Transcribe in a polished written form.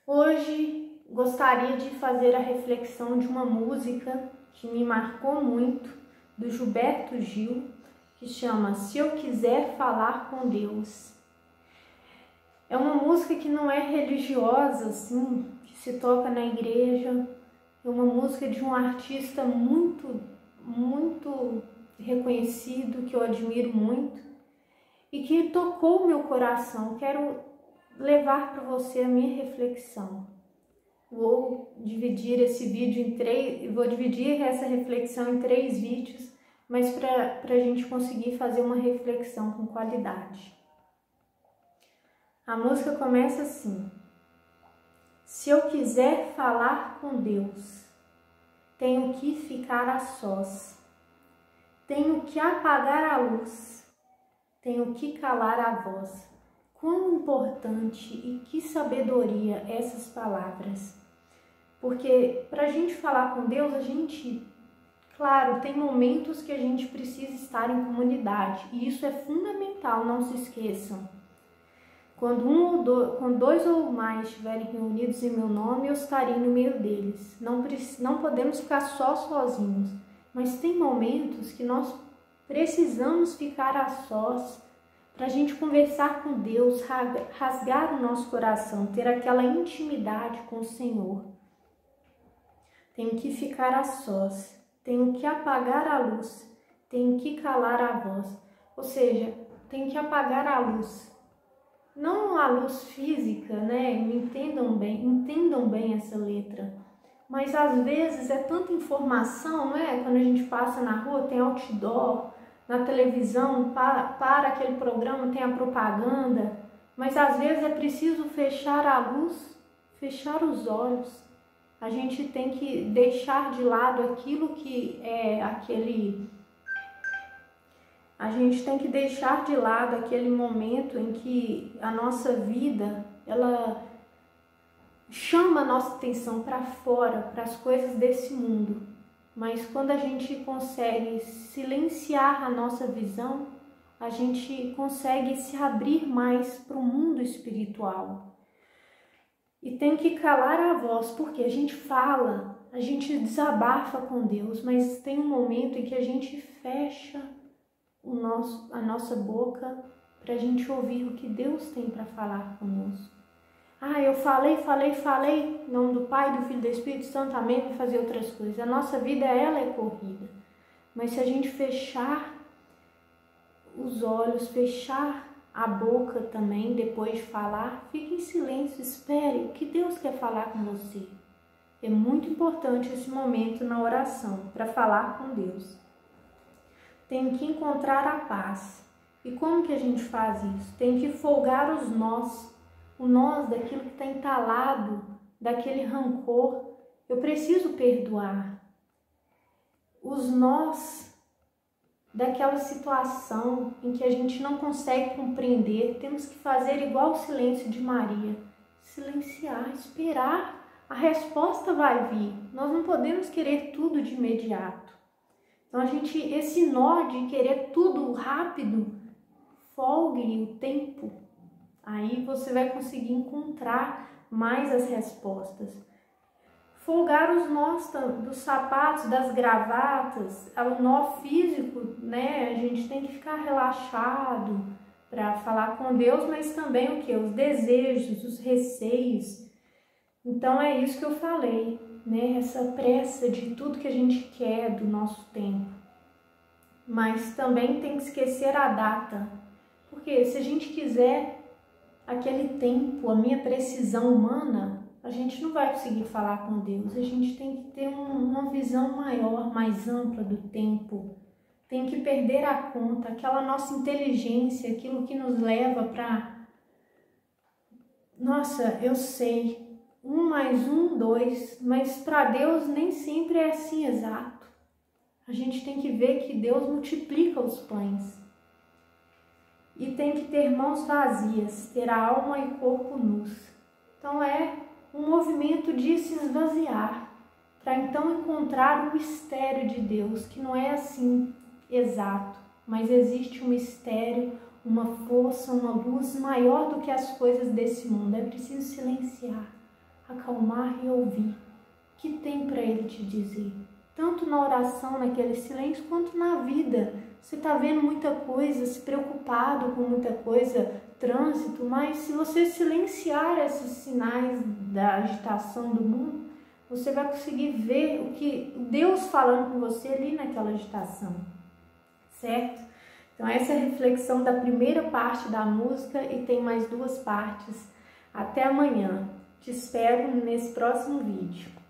Hoje gostaria de fazer a reflexão de uma música que me marcou muito, do Gilberto Gil, que chama Se Eu Quiser Falar com Deus. É uma música que não é religiosa, assim, que se toca na igreja. É uma música de um artista muito reconhecido, que eu admiro muito e que tocou o meu coração. Quero levar para você a minha reflexão. Vou dividir essa reflexão em 3 vídeos, mas para a gente conseguir fazer uma reflexão com qualidade. A música começa assim: se eu quiser falar com Deus, tenho que ficar a sós, tenho que apagar a luz, tenho que calar a voz. Quão importante e que sabedoria essas palavras. Porque para a gente falar com Deus, claro, tem momentos que a gente precisa estar em comunidade. E isso é fundamental, não se esqueçam. Quando dois ou mais estiverem reunidos em meu nome, eu estarei no meio deles. Não podemos ficar sozinhos. Mas tem momentos que nós precisamos ficar a sós, para a gente conversar com Deus, rasgar o nosso coração, ter aquela intimidade com o Senhor. Tenho que ficar a sós, tenho que apagar a luz, tenho que calar a voz. Ou seja, tenho que apagar a luz. Não a luz física, né? Entendam bem essa letra. Mas às vezes é tanta informação, não é? Quando a gente passa na rua, tem outdoor, na televisão, para aquele programa, tem a propaganda, mas às vezes é preciso fechar a luz, fechar os olhos. A gente tem que deixar de lado aquilo que é a gente tem que deixar de lado aquele momento em que a nossa vida, ela chama a nossa atenção para fora, para as coisas desse mundo. Mas quando a gente consegue silenciar a nossa visão, a gente consegue se abrir mais para o mundo espiritual. E tem que calar a voz, porque a gente fala, a gente desabafa com Deus, mas tem um momento em que a gente fecha a nossa boca para a gente ouvir o que Deus tem para falar conosco. Eu falei, em nome do Pai, do Filho e do Espírito Santo, amém, vou fazer outras coisas. A nossa vida, ela é corrida. Mas se a gente fechar os olhos, fechar a boca também, depois de falar, fique em silêncio, espere o que Deus quer falar com você. É muito importante esse momento na oração, para falar com Deus. Tem que encontrar a paz. E como que a gente faz isso? Tem que folgar os nós. O nós daquilo que está entalado, daquele rancor. Eu preciso perdoar. Os nós daquela situação em que a gente não consegue compreender, temos que fazer igual o silêncio de Maria. Silenciar, esperar, a resposta vai vir. Nós não podemos querer tudo de imediato. Então esse nó de querer tudo rápido, folgue o tempo. Aí você vai conseguir encontrar mais as respostas. Folgar os nós dos sapatos, das gravatas, o nó físico, né? A gente tem que ficar relaxado para falar com Deus, mas também o que? Os desejos, os receios. Então é isso que eu falei, né? Essa pressa de tudo que a gente quer do nosso tempo. Mas também tem que esquecer a data, porque se a gente quiser aquele tempo, a minha precisão humana, a gente não vai conseguir falar com Deus. A gente tem que ter uma visão maior, mais ampla do tempo. Tem que perder a conta, aquela nossa inteligência, aquilo que nos leva para... Nossa, eu sei, 1 mais 1, 2, mas para Deus nem sempre é assim exato. A gente tem que ver que Deus multiplica os pães. E tem que ter mãos vazias, ter a alma e o corpo nus. Então é um movimento de se esvaziar, para então encontrar o mistério de Deus, que não é assim exato, mas existe um mistério, uma força, uma luz maior do que as coisas desse mundo. É preciso silenciar, acalmar e ouvir o que tem para Ele te dizer. Tanto na oração, naquele silêncio, quanto na vida. Você está vendo muita coisa, se preocupado com muita coisa, trânsito, mas se você silenciar esses sinais da agitação do mundo, você vai conseguir ver o que Deus falando com você ali naquela agitação, certo? Então essa é a reflexão da primeira parte da música e tem mais duas partes. Até amanhã. Te espero nesse próximo vídeo.